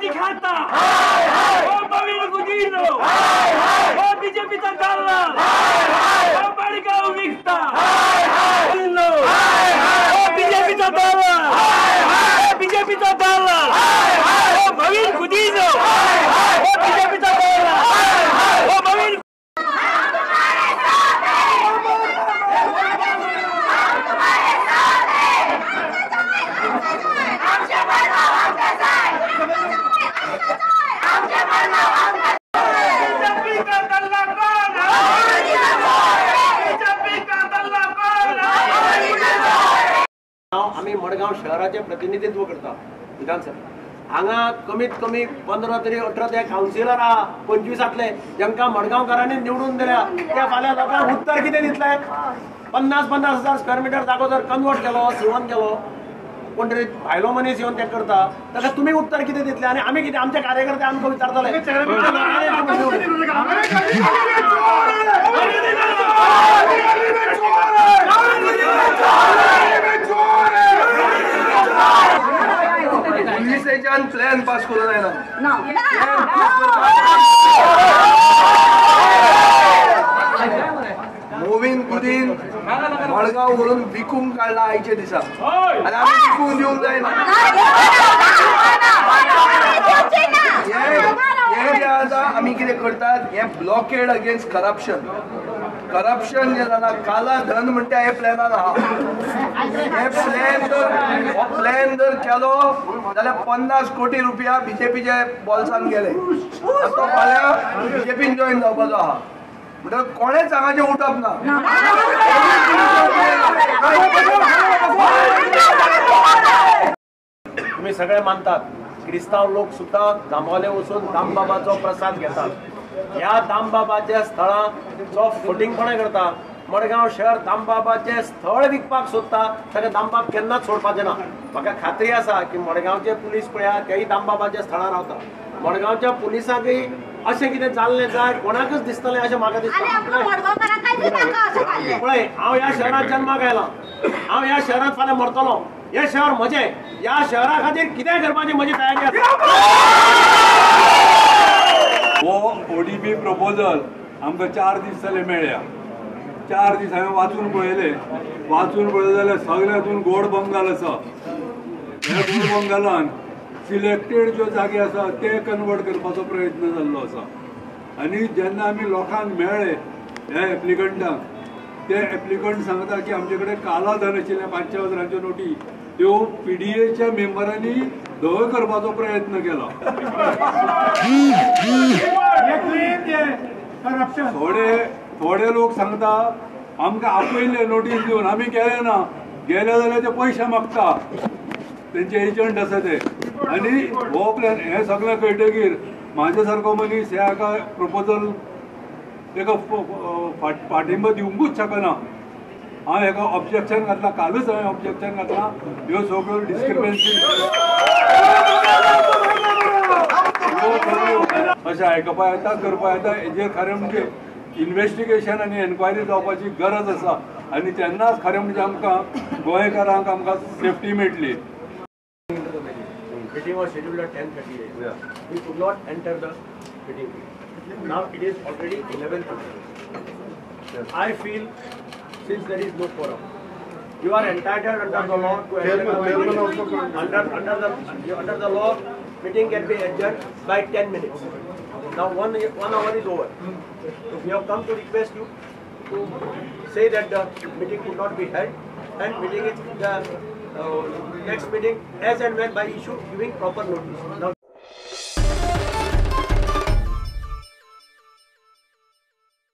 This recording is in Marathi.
दिखाता वो प्रवीण गुजीरो वो बीजेपीचा दालना वो बडगाव विकता वो बीजेपीचा दालना बीजेपीचा दालना वो प्रवीण गुजीरो वो बीजेपीचा दालना वो प्रवीण आम्ही मडगाव शहराचे प्रतिनिधित्व करता विधानसभा हांगा कमीत कमी 15 तरी 18 ते काउन्सिलर आहा 25तले जांकां मडगावकारांनी निवडून दिल्या त्या फाल्यां लोकांक उत्तर कितें दितले 50,000 स्क्वेअर मीटर जागो जर कन्वर्ट केलो सिवन केलो कोण तरी भायलो मनीस येवन ते करता ताका तुमी उत्तर कितें दितले आनी आमी कितें आमचे कार्यकर्ते आमकां विचारतले पुलिसेच्यान प्लॅन पास करूं जायना मोवीन कुदीन मडगांव व्हरून विकूंक काडला आयचे दिसा आनी आमी विकूंक दिवंक जायना हे जे आसा आमी कितें करतात हे ब्लॉकेड अगेन्स्ट करप्शन करप्शन जे जाता काला धन म्हणटा हे प्लॅनान आहा हे प्लॅन जर केलो जाल्यार 50 कोटी रुपया बीजेपीच्या बॉल्सान गेले तो फाल्यां बीजेपीन जॉईन जावपाचो आहा म्हणटकीर कोणेच हांगाचें उठप ना तुम्ही सगळे मानतात क्रिस्तांव लोक सुद्धा जांबावले वचून दामबाबाचो प्रसाद घेतात ह्या दामबाबाच्या स्थळां जो फटींगपणां करता मडगांव शहर दामबाबाचें स्थळ विकपाक सोदता ताका दामबाब केन्नाच सोडपाचें ना म्हाका खात्री आसा की मडगांवचे पुलीस पळया तेय दामबाबाच्या स्थळार रावता मडगांवच्या पुलिसांकय अशें कितें जाल्लें जाय कोणाकच दिसतलें अशें म्हाका दिसता पळय हांव ह्या शहरांत जल्माक आयलां हांव ह्या शहरांत फाल्यां मरतलों हे शहर म्हजें ह्या शहरा खातीर कितेंय करपाची म्हजी तयारी आसा हो ओडीपी प्रपोजल आमकां 4 दीस जाले मेळ्ळ्या 4 दीस हांवें वाचून पळयलें जाल्यार सगळ्यांतून गोड बंगाल आसा ह्या गोड बंगालान सिलेक्टेड ज्यो जागे आसा ते कन्वर्ट करपाचो प्रयत्न जाल्लो आसा आनी जेन्ना आमी लोकांक मेळ्ळे ह्या एप्लिकंटांक ते एप्लिकंट सांगता की आमचे कडेन काला धन आशिल्ले 5,000 नोटी त्यो पीडीएच्या मेंबरांनी धवय करपाचो प्रयत्न केला थोडे लोक सांगता आमकां आपयले नोटीस दिवन आमी गेले ना गेले जाल्यार ते पयशे मागता तेंचे एजंट आसा ते आनी हो प्लॅन हे सगळें कळटकीर म्हाजे सारको मनीस ह्या प्रपोजल एका पाठिंबा दिवंकूच शकना हांव हेका ऑब्जेक्शन घातला कालूच हांवें ऑब्जेक्शन घातला ह्यो सगळ्यो डिस्क्रिपन्सी अशें आयकपा येता करपा येता हेजेर खरें म्हणजे इन्व्हेस्टिगेशन आनी एन्क्वायरी जावपाची गरज आसा आनी तेन्नाच खरें म्हणजे आमकां गोंयकारांक आमकां सेफ्टी मेळटली Meeting was scheduled at 10:30 AM. We could not enter the meeting. Now it is already 11:30. I feel since there is no quorum, you are entitled under the law to enter under the law. Meeting can be adjourned by 10 minutes. Now one hour is over. So we have come to request you to say that the meeting could not be held and meeting is the next meeting as and when by issue giving proper notice. Now